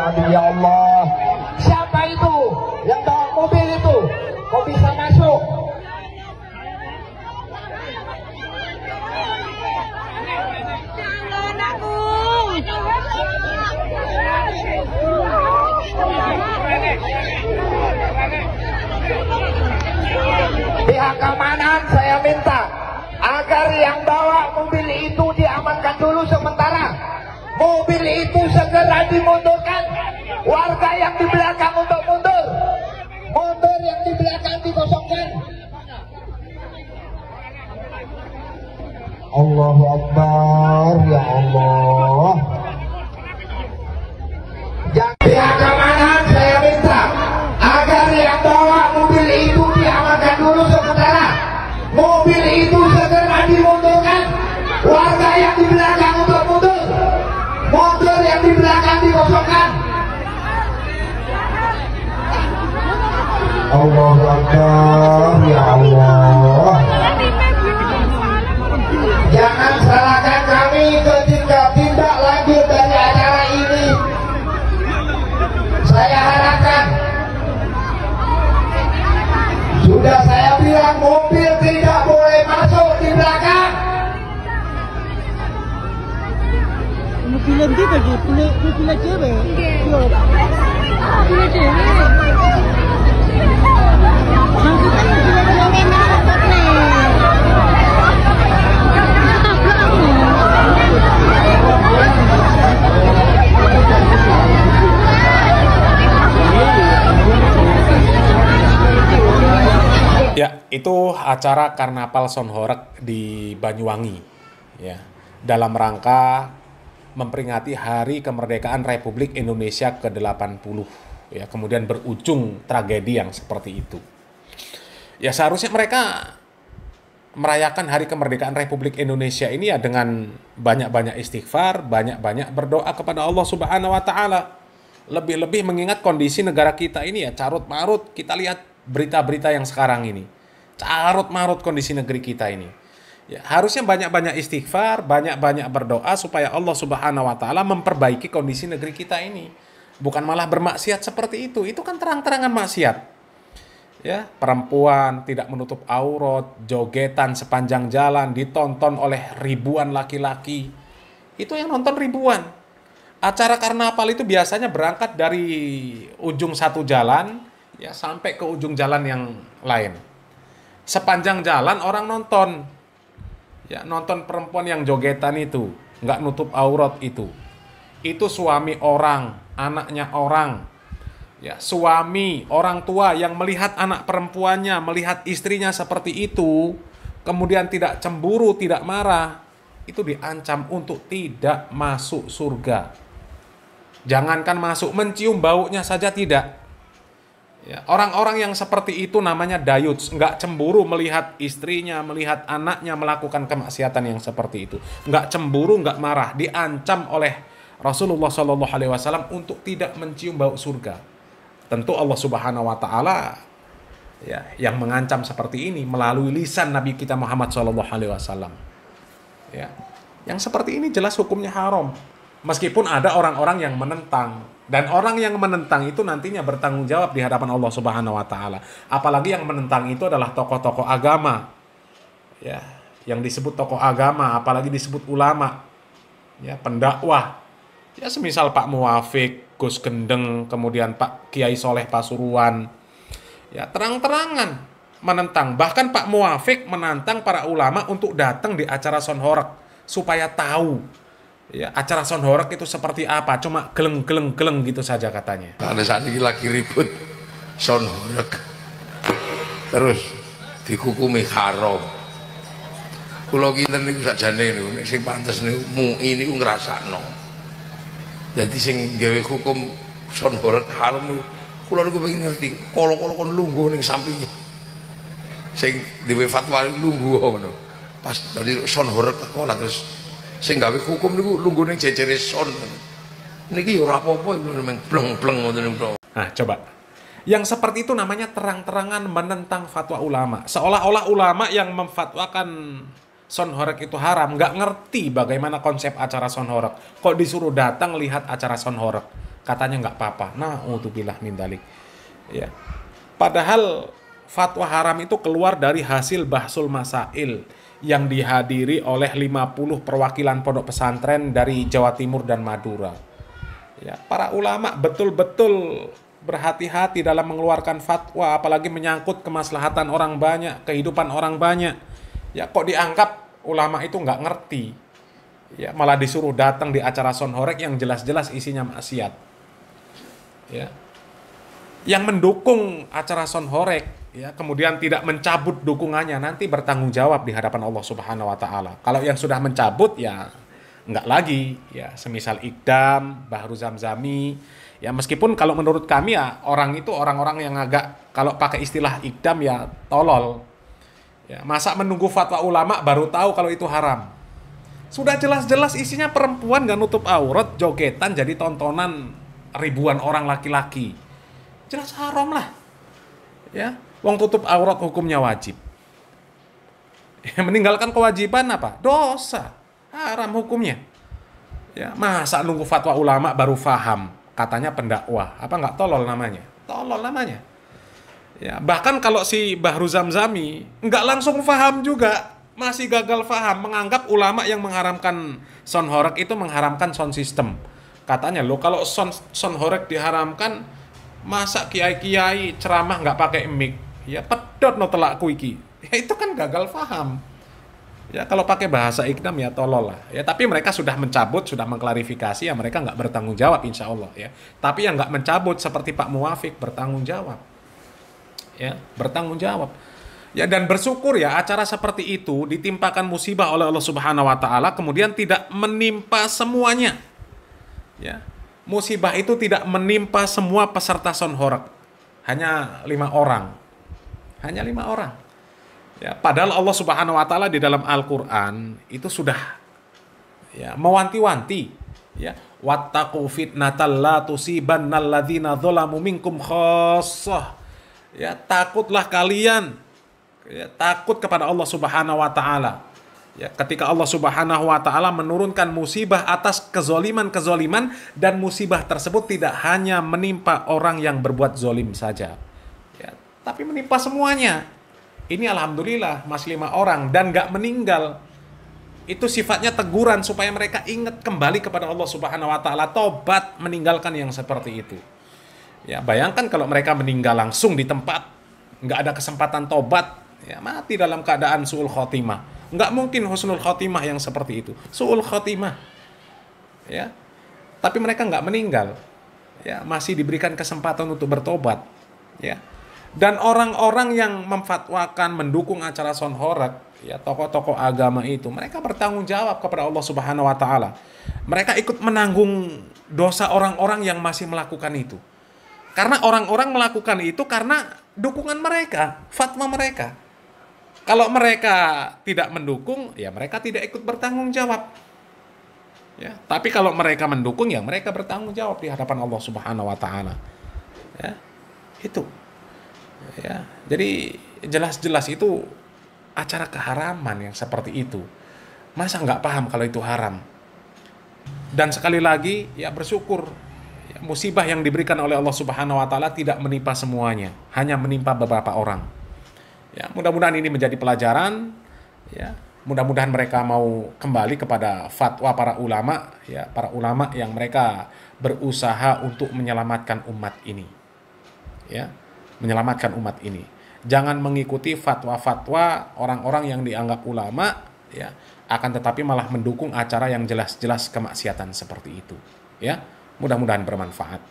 Nabi, ya Allah. Siapa itu yang bawa mobil itu? Kok bisa masuk? Pihak keamanan saya minta agar yang bawa mobil itu diamankan dulu sementara. Mobil itu segera dimundurkan. Warga yang di belakang untuk mundur. Mundur yang di belakang dikosongkan. Allahu Akbar, ya Allah. Yang pihak keamanan saya minta agar yang bawa mobil itu diamankan dulu sementara. Mobil itu segera dimundurkan. Warga yang di belakang untuk mundur. Mundur yang di belakang dikosongkan. Allahu Akbar, ya Allah. Jangan salahkan kami ketika tindak lanjut dari acara ini. Saya harapkan, sudah saya bilang mobil tidak boleh masuk di belakang. Mobilan kita gitu, mobil cewek. Mobil cewek. Ya, itu acara Karnaval Sonhoreg di Banyuwangi, ya, dalam rangka memperingati Hari Kemerdekaan Republik Indonesia ke-80, ya, kemudian berujung tragedi yang seperti itu. Ya, seharusnya mereka merayakan Hari Kemerdekaan Republik Indonesia ini ya dengan banyak-banyak istighfar, banyak-banyak berdoa kepada Allah Subhanahu wa Ta'ala. Lebih-lebih mengingat kondisi negara kita ini ya carut-marut. Kita lihat berita-berita yang sekarang ini, carut-marut kondisi negeri kita ini. Ya, harusnya banyak-banyak istighfar, banyak-banyak berdoa supaya Allah Subhanahu wa Ta'ala memperbaiki kondisi negeri kita ini. Bukan malah bermaksiat seperti itu. Itu kan terang-terangan maksiat. Ya, perempuan tidak menutup aurat, jogetan sepanjang jalan ditonton oleh ribuan laki-laki. Itu yang nonton ribuan. Acara karnaval itu biasanya berangkat dari ujung satu jalan ya sampai ke ujung jalan yang lain. Sepanjang jalan orang nonton. Ya, nonton perempuan yang jogetan itu, nggak nutup aurat itu. Itu suami orang, anaknya orang. Ya, suami, orang tua yang melihat anak perempuannya, melihat istrinya seperti itu, kemudian tidak cemburu, tidak marah, itu diancam untuk tidak masuk surga. Jangankan masuk, mencium baunya saja tidak. Ya, orang-orang yang seperti itu namanya dayuts, nggak cemburu melihat istrinya, melihat anaknya melakukan kemaksiatan yang seperti itu. Nggak cemburu, nggak marah, diancam oleh Rasulullah SAW untuk tidak mencium bau surga. Tentu Allah Subhanahu wa Ta'ala ya, yang mengancam seperti ini melalui lisan Nabi kita Muhammad SAW. Ya, yang seperti ini jelas hukumnya haram. Meskipun ada orang-orang yang menentang, dan orang yang menentang itu nantinya bertanggung jawab di hadapan Allah Subhanahu wa Ta'ala. Apalagi yang menentang itu adalah tokoh-tokoh agama. Ya, yang disebut tokoh agama, apalagi disebut ulama. Ya, pendakwah. Ya, semisal Pak Muwafiq, Gus Gendeng, kemudian Pak Kiai Soleh Pasuruan. Ya, terang-terangan menentang. Bahkan Pak Muwafiq menantang para ulama untuk datang di acara Sonhoreg supaya tahu ya acara Sonhoreg itu seperti apa. Cuma geleng gitu saja katanya. Nah, saat ini lagi ribut Sonhoreg terus dihukumi haram. Kula kinten niku sakjane niku nek sing pantes niku MUI niku ngrasakno. Dadi sing gawe hukum Sonhoreg haram niku kula niku pengen ngerti. Kala-kala kon lungguh ning sampinge. Sing dhewe fatwa lungguh ngono. Pas dari Sonhoreg teko terus sing gawe hukum niku lungguh ning jejere son. Niki ora apa-apa iku memang bleng-bleng ngoten niku. Nah, coba. Yang seperti itu namanya terang-terangan menentang fatwa ulama. Seolah-olah ulama yang memfatwakan Sonhoreg itu haram, nggak ngerti bagaimana konsep acara Sonhoreg. Kok disuruh datang lihat acara Sonhoreg? katanya nggak apa-apa. Na'udzubillah min dzalik. Ya. Padahal fatwa haram itu keluar dari hasil bahsul masail yang dihadiri oleh 50 perwakilan pondok pesantren dari Jawa Timur dan Madura. Ya, para ulama betul-betul berhati-hati dalam mengeluarkan fatwa, apalagi menyangkut kemaslahatan orang banyak, kehidupan orang banyak. Ya, kok dianggap ulama itu nggak ngerti. Ya, malah disuruh datang di acara sonhorek yang jelas-jelas isinya maksiat. Ya. Yang mendukung acara sonhorek, ya, kemudian tidak mencabut dukungannya, nanti bertanggung jawab di hadapan Allah Subhanahu wa taala. Kalau yang sudah mencabut, ya enggak lagi, ya, semisal Ikdam, Bahru Zamzami, ya, meskipun kalau menurut kami ya orang itu orang-orang yang agak, kalau pakai istilah Ikdam ya tolol. Ya, masa menunggu fatwa ulama baru tahu kalau itu haram. Sudah jelas-jelas isinya perempuan gak nutup aurat, jogetan jadi tontonan ribuan orang laki-laki. Jelas haram lah. Ya, wong tutup aurat hukumnya wajib. Ya, meninggalkan kewajiban apa? Dosa. Haram hukumnya. Ya, masa nunggu fatwa ulama baru faham? Katanya pendakwah. Apa nggak tolol namanya? Tolol namanya. Ya, bahkan kalau si Bahru Zamzami nggak langsung faham juga, masih gagal faham, menganggap ulama yang mengharamkan sonhorek itu mengharamkan sound system. Katanya lo kalau sonhorek diharamkan, masa kiai-kiai ceramah nggak pakai mic? Ya pedot no telakku iki. Ya itu kan gagal faham. Ya kalau pakai bahasa Ikdam ya tolol lah. Ya tapi mereka sudah mencabut, sudah mengklarifikasi, ya mereka nggak bertanggung jawab insya Allah ya. Tapi yang nggak mencabut seperti Pak Muwafiq bertanggung jawab. Ya bertanggung jawab. Ya dan bersyukur ya acara seperti itu ditimpakan musibah oleh Allah Subhanahu wa taala, kemudian tidak menimpa semuanya. Ya. Musibah itu tidak menimpa semua peserta sonhorek. Hanya 5 orang. Hanya 5 orang. Ya, padahal Allah Subhanahu wa taala di dalam Al-Qur'an itu sudah ya mewanti-wanti ya, wattaqu fitnatal la tusibannal ladzina dzalamu minkum khassah. Ya, takutlah kalian, ya, takut kepada Allah Subhanahu wa taala. Ya, ketika Allah Subhanahu wa taala menurunkan musibah atas kezoliman-kezoliman, dan musibah tersebut tidak hanya menimpa orang yang berbuat zolim saja. Ya, tapi menimpa semuanya. Ini alhamdulillah masih 5 orang dan gak meninggal. Itu sifatnya teguran supaya mereka ingat kembali kepada Allah Subhanahu wa taala, tobat meninggalkan yang seperti itu. Ya, bayangkan kalau mereka meninggal langsung di tempat, nggak ada kesempatan tobat, ya mati dalam keadaan su'ul khotimah. Nggak mungkin husnul khotimah yang seperti itu, su'ul khotimah. Ya, tapi mereka nggak meninggal, ya masih diberikan kesempatan untuk bertobat. Ya, dan orang-orang yang memfatwakan mendukung acara sonhorek, ya tokoh-tokoh agama itu, mereka bertanggung jawab kepada Allah Subhanahu wa taala. Mereka ikut menanggung dosa orang-orang yang masih melakukan itu. Karena orang-orang melakukan itu karena dukungan mereka, fatwa mereka. Kalau mereka tidak mendukung, ya mereka tidak ikut bertanggung jawab. Ya, tapi kalau mereka mendukung, ya mereka bertanggung jawab di hadapan Allah Subhanahu wa taala. Ya, itu. Ya, jadi jelas-jelas itu acara keharaman yang seperti itu. Masa nggak paham kalau itu haram? Dan sekali lagi, ya bersyukur ya, musibah yang diberikan oleh Allah Subhanahu wa taala tidak menimpa semuanya, hanya menimpa beberapa orang. Ya, mudah-mudahan ini menjadi pelajaran. Ya, mudah-mudahan mereka mau kembali kepada fatwa para ulama, ya, para ulama yang mereka berusaha untuk menyelamatkan umat ini. Ya, menyelamatkan umat ini. Jangan mengikuti fatwa-fatwa orang-orang yang dianggap ulama, ya, akan tetapi malah mendukung acara yang jelas-jelas kemaksiatan seperti itu. Ya, mudah-mudahan bermanfaat.